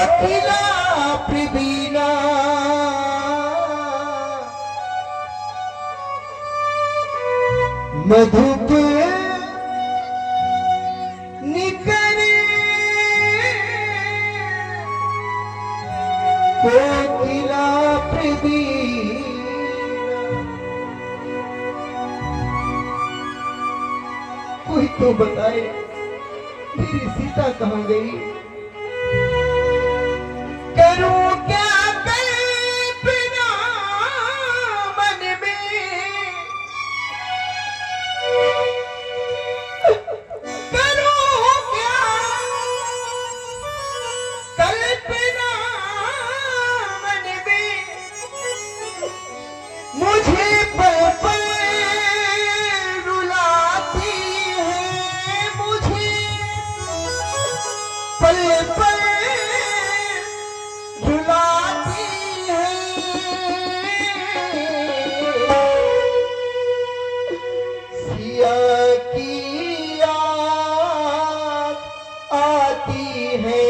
कोकिला प्रवीणा मधुप निकरे कोकिला प्रवीणा। कोई तो बताए मेरी सीता कहाँ गई? करूं क्या कल्पना मन में, करूं क्या कल्पना मन में, मुझे पल पल रुलाती है, मुझे पल पल रुलाती है। सिया की याद आती है,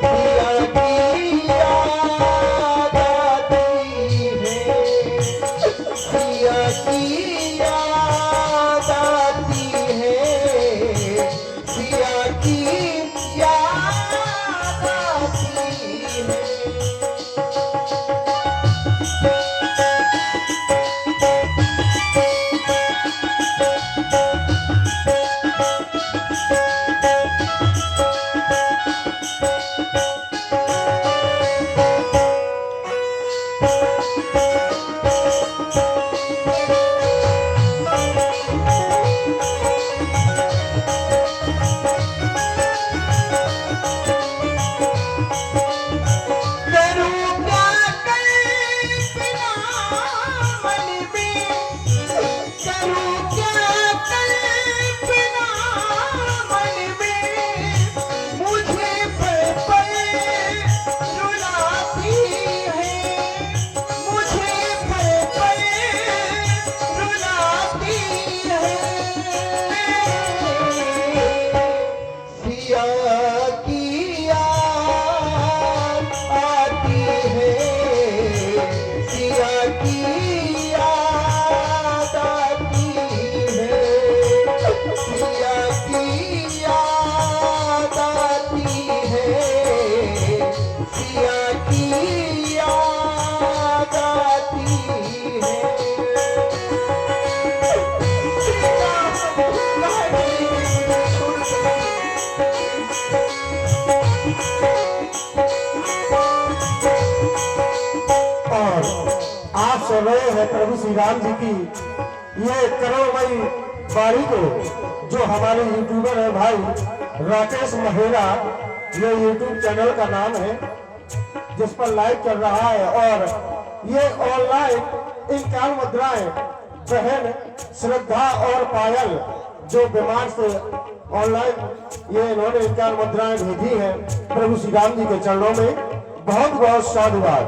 सिया की याद आती है, सिया की याद आती है, सिया की याद आती है। सुन रहे हैं प्रभु श्री राम जी की ये करुणमयी वाणी को, जो हमारे यूट्यूबर है भाई राकेश महेरा, ये यूट्यूब चैनल का नाम है जिस पर लाइव चल रहा है। और ये ऑनलाइन इनकार मुद्राएं बहन श्रद्धा और पायल जो बीमार से ऑनलाइन ये इन्होंने इनकार मुद्राएं भेजी है प्रभु श्री राम जी के चरणों में। बहुत बहुत साधुवाद।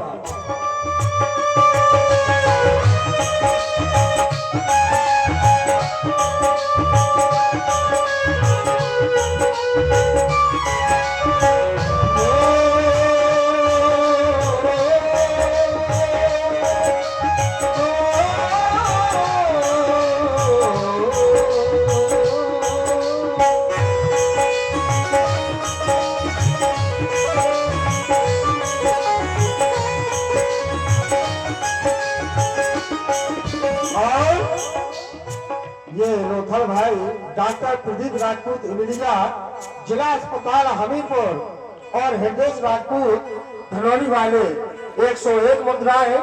ये रोथल भाई डॉक्टर प्रदीप राजपूत इमिडिया जिला अस्पताल हमीरपुर और हृदय राजपूत धनौली वाले 101 मुद्राएं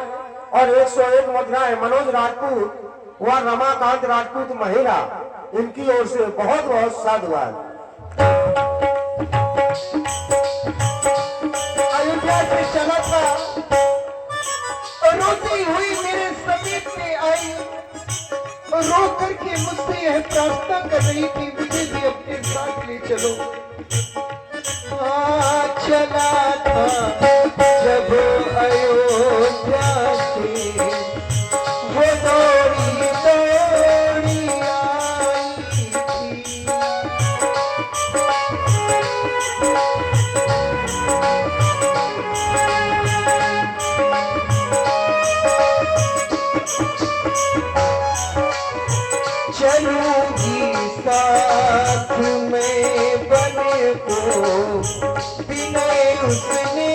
और 101 मुद्राएं मनोज राजपूत व रमाकांत राजपूत महिला, इनकी ओर से बहुत बहुत साधुवाद। अयोध्या से चला था, रोती हुई मेरे समीप में आई, रो करके मुझसे यह प्रार्थना कर रही थी, मुझे भी अपने साथ ले चलो। चला था जब अयोध्या से वो दौड़ी दौड़ी आई थी। विनय उसने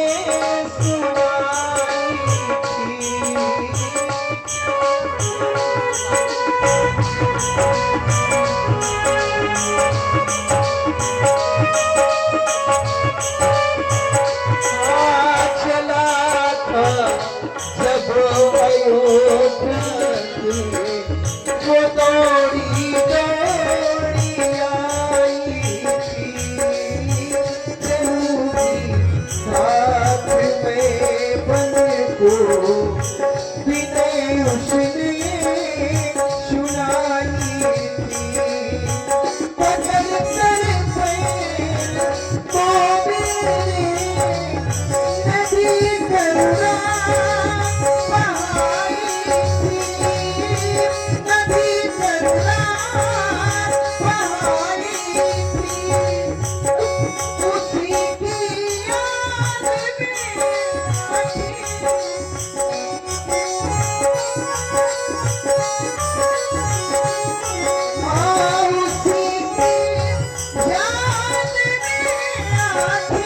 सुनाई थी। चला था जब अयोध्या में, वो दौड़ी दौड़ी आई थी। जरूरी साथ में बन को विनय उसने सुनाई थी। बदल कर फैल को मेरे नदी करुणा बहाई थी। नदी करुणा बहाई थी। उसी की याद में उसी की याद में आती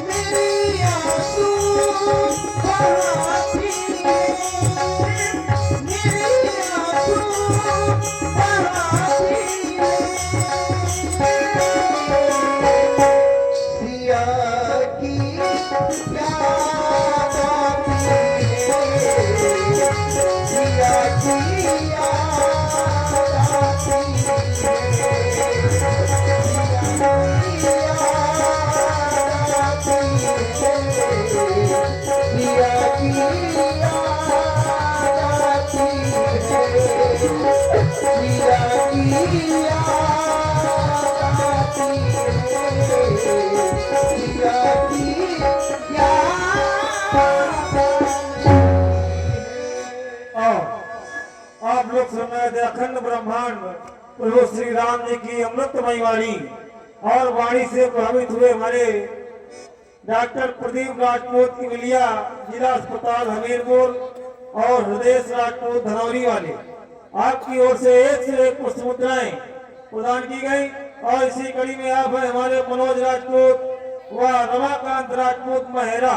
मेरी आंसू बहाती। मेरी आंसू बहाती। सिया की याद आती है। सिया की याद आती आप लोग सुन रहे थे अखंड ब्रह्मांड प्रभु श्री राम जी की अमृतमयी वाणी, और वाणी से प्रभावित हुए हमारे डॉक्टर प्रदीप राजपूत की विलिया जिला अस्पताल हमीरपुर और हृदय राजपूत धनौरी वाले, आपकी ओर से एक से एक पुष्प मुद्राएं प्रदान की गई। और इसी कड़ी में आप है हमारे मनोज राजपूत व रमाकांत राजपूत महेरा,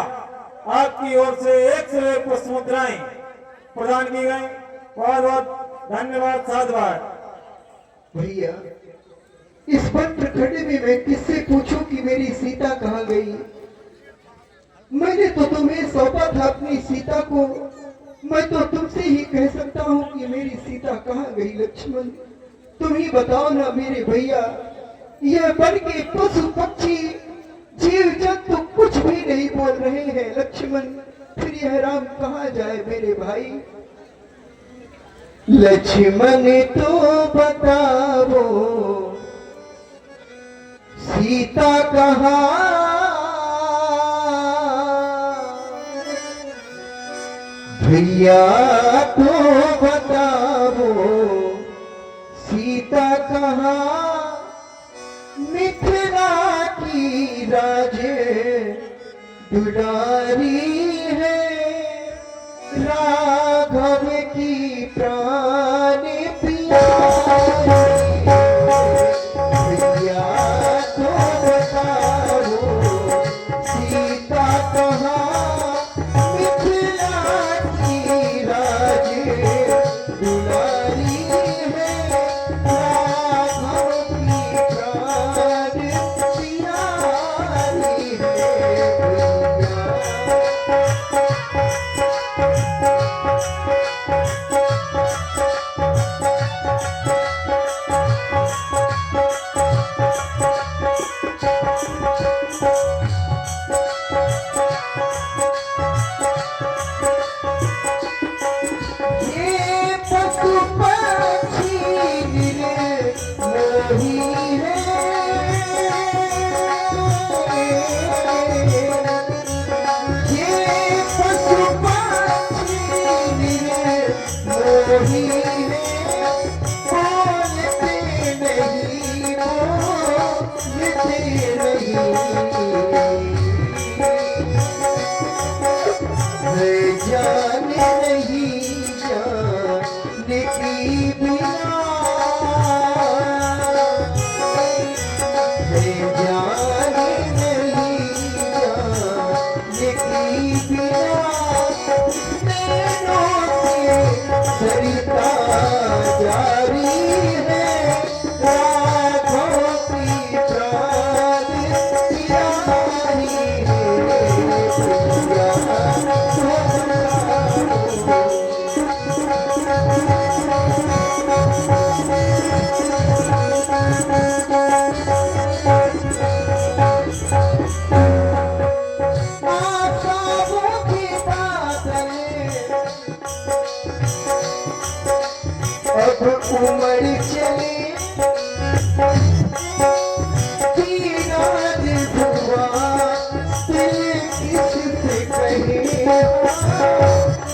आपकी ओर से एक से एक पुष्प मुद्राएं प्रदान की गई। बहुत बहुत धन्यवाद, साधुवाद। भैया, इस वन प्रखंड में मैं किससे पूछूं कि मेरी सीता कहाँ गई? मैंने तो तुम्हें सौंपा था अपनी सीता को। मैं तो तुमसे ही कह सकता हूँ कि मेरी सीता कहाँ गई। लक्ष्मण, तुम ही बताओ ना मेरे भैया। यह वन के पशु पक्षी जीव जंतु कुछ भी नहीं बोल रहे हैं। लक्ष्मण, फिर यह राम कहाँ जाए मेरे भाई? लक्ष्मण तो बताओ सीता कहाँ? भैया तो बताओ सीता कहाँ? मिथिला की राजे दुलारी है, राघव की प्राण प्यारी। भैया तो बताओ सीता कहाँ? मिथिला की राजे दुलारी है, राघव की प्राण प्यारी है। भैया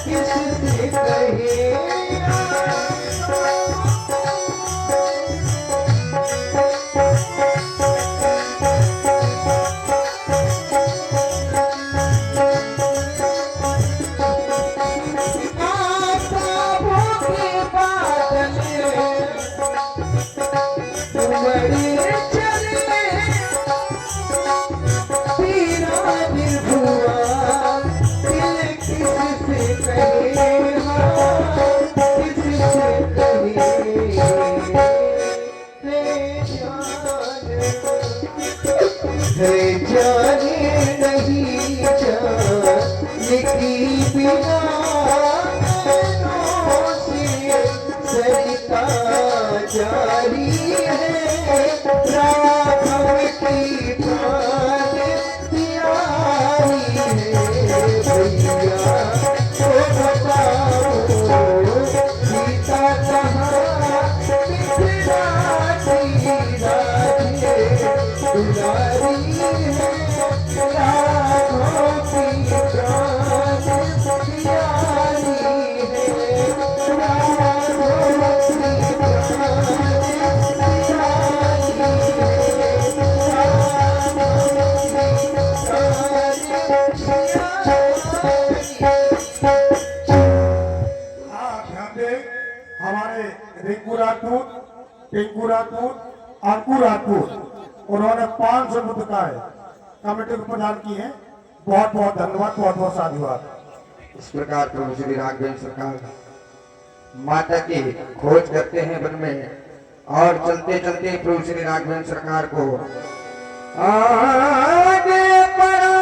किससे कहे जाने नहीं जाने की बिना नैनों से सरिता जारी है राघव की प्राण प्यारी है भैया तो बताओ सीता कहाँ बिखराती राधे दुलारी हमारे रिंकू राजपूत, टिंकू राजपूत, अंकु राजपूत उन्होंने 500 रुपये कमेटी को प्रदान किए हैं। बहुत बहुत धन्यवाद, बहुत बहुत साधुवाद। इस प्रकार प्रभु श्री राघवेंद्र सरकार माता की खोज करते हैं वन में और चलते चलते प्रभु श्री राघवेंद्र सरकार को आगे पड़ा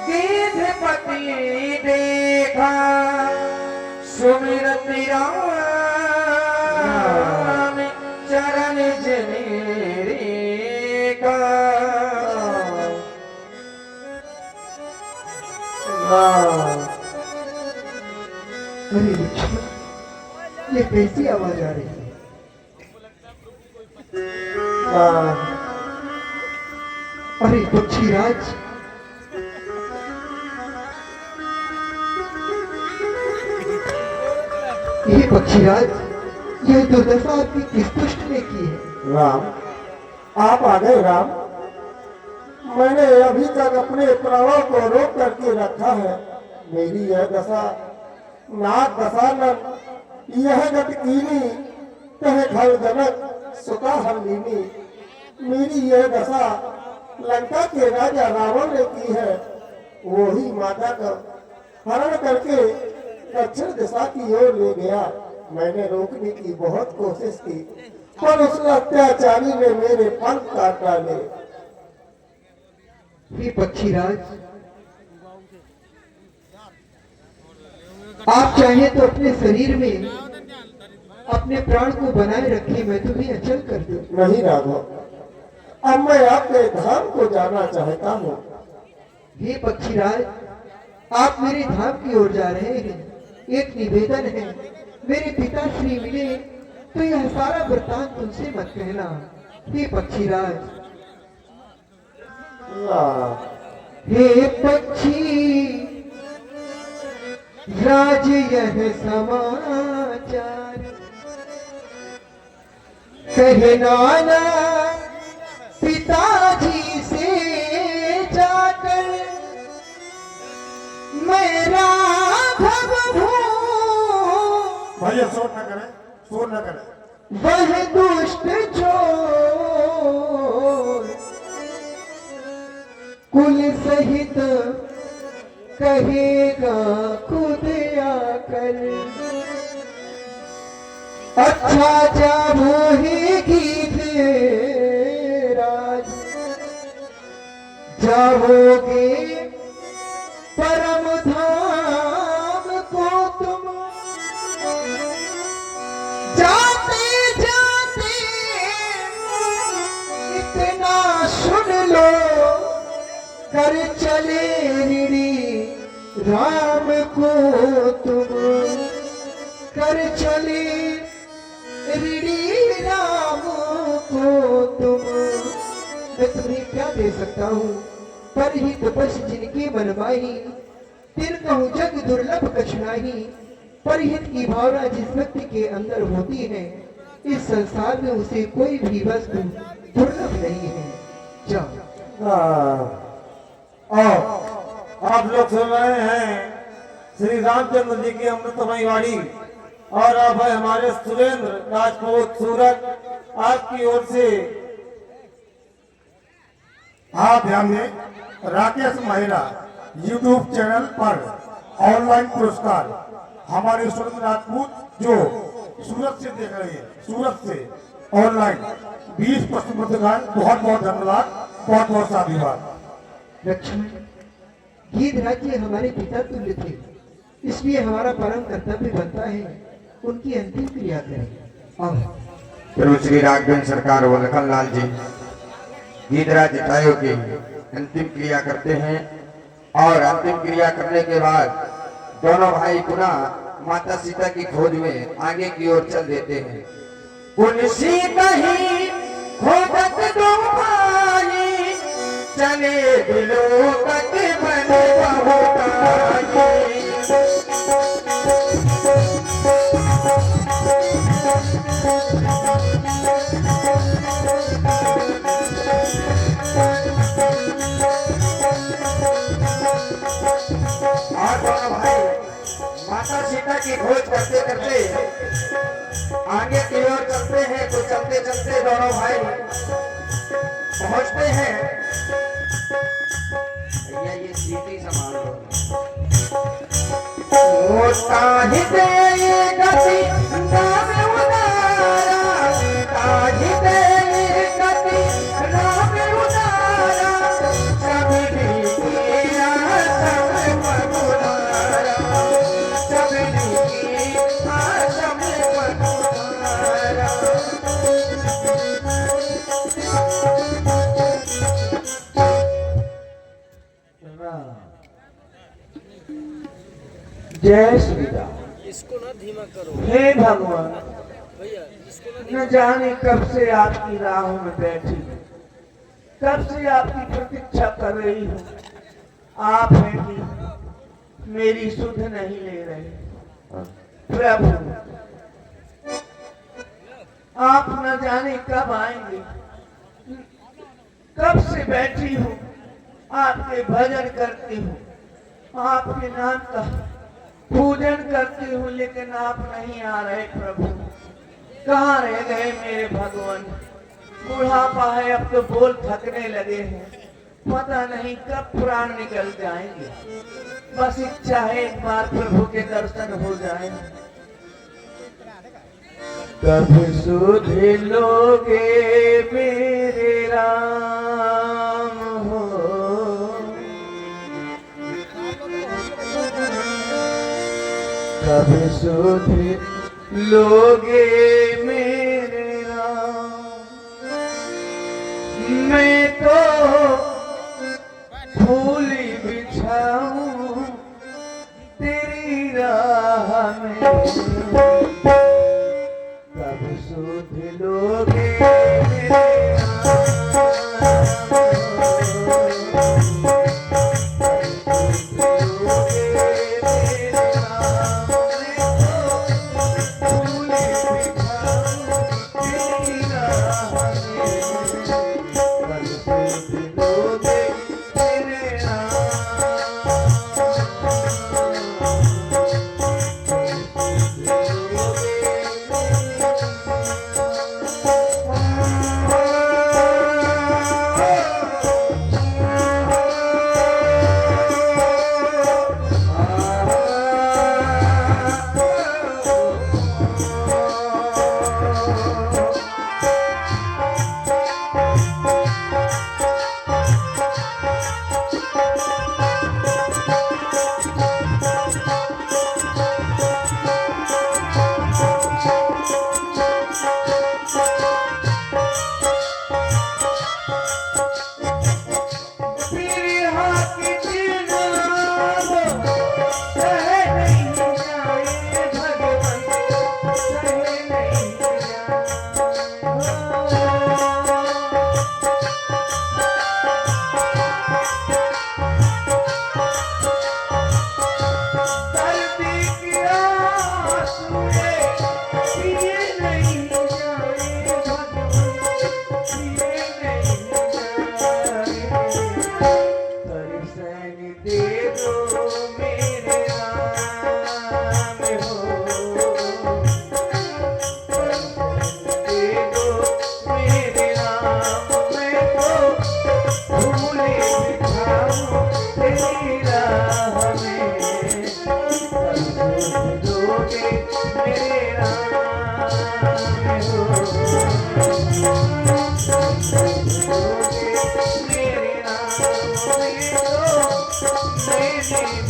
गिद्धपति देखा सुमिरत राम चरण जनेरे का। अरे लक्ष्मण, ये कैसी आवाज आ रही है? अरे पक्षीराज, ये पक्षीराज, यह दुर्दशा आपकी किस दुष्ट ने की है? राम, आप आ गए राम। मैंने अभी तक अपने प्राणों को रोक करके रखा है। मेरी यह दशा नाग दशानन, यह गतकीनी कहे घर जनक सुता हरलीनी। मेरी यह दशा लंका के राजा रावण ने की है। वही माता का हरण करके दक्षिण दिशा की ओर ले गया। मैंने रोकने की बहुत कोशिश की, पर उस अत्याचारी ने मेरे पंख काट डाले। हे पक्षीराज, आप चाहे तो अपने शरीर में अपने प्राण को बनाए रखिए, मैं तुम्हें अचल कर दूं। नहीं राघव, अब मैं आपके धाम को जाना चाहता हूँ। हे पक्षीराज, आप मेरे धाम की ओर जा रहे हैं। एक निवेदन है, मेरे पिता श्री मिले तो यह सारा वृत्तांत तुमसे मत कहना। हे पक्षीराज, हे पक्षी राज यह समाचार कहे नाना पिताजी से जाकर, मेरा भैया शोर न करें, शोर न करें। वह दुष्ट चोर कुल सहित कहेगा खुद आकर, अच्छा जाओगी राज, जाओगे परम धाम को तुम। जाते जाते इतना सुन लो, कर चले ऋणी राम को तुम, कर चले ऋणी राम को तुम। मैं तुम्हें क्या दे सकता हूँ? पर ही तपस जिनकी मनमाही, तिल कहूँ जग दुर्लभ कछुनाही, परहित की भावना जिस व्यक्ति के अंदर होती है, इस संसार में उसे कोई भी वस्तु दुर्लभ नहीं है। जाओ। और आप लोग सुन रहे हैं श्री रामचंद्र जी की अमृतमयी वाणी, और अब है हमारे सुरेंद्र राजपूत सूरत आपकी ओर से। आप ध्यान दें, राकेश महिला यूट्यूब चैनल पर ऑनलाइन पुरस्कार हमारे सुरेंद्र राजपूत जो सूरत से देख रहे हैं, सूरत से ऑनलाइन 20 प्रश्न पुरस्कार। बहुत बहुत धन्यवाद, बहुत बहुत साधुवाद। लक्ष्मण, गीधराज जी हमारे पिता तुल्य थे, इसलिए हमारा परम कर्तव्य बनता है उनकी अंतिम क्रिया करें। और प्रभु श्री राघवेंद्र सरकार व लखनलाल जी गीधराज जटायु की अंतिम क्रिया करते हैं, और अंतिम क्रिया करने के बाद दोनों भाई पुनः माता सीता की खोज में आगे की ओर चल देते हैं। उन सीता ही खोजत दो भाई, चले दिलों तक बन बहुताई। और दोनों भाई माता सीता की खोज करते करते आगे की ओर चलते हैं। तो चलते चलते दोनों भाई पहुंचते हैं। भैया ये सीटी संभाल लो। ताहि दे गति नाम उदारा, ताहि दे गति नाम उदारा, सभी किया सब मधुरारा, सभी किया सब मधुरारा। जय श्री राम। इसको ना धीमा करो हे भगवान, भैया, इसको ना न जाने कब से आपकी राहों में बैठी हूँ, कब से आपकी प्रतीक्षा कर रही हूँ। आप हैं कि मेरी सुध नहीं ले रहे प्रभु। आप न जाने कब आएंगे, कब से बैठी हूँ, आपके भजन करती हूँ, आपके नाम का पूजन करती हूँ, लेकिन आप नहीं आ रहे प्रभु। कहाँ रह गए मेरे भगवान? बुढ़ापा है, अब तो बोल थकने लगे हैं, पता नहीं कब प्राण निकल जाएंगे। बस इच्छा है एक बार प्रभु के दर्शन हो जाए। कभी सुध लोगे मेरे राम हो, कभी सुध लोगे मेरे राम। मैं तो फूली बिछाऊं तेरी राह में, कभी सुध लोगे मेरे मेरे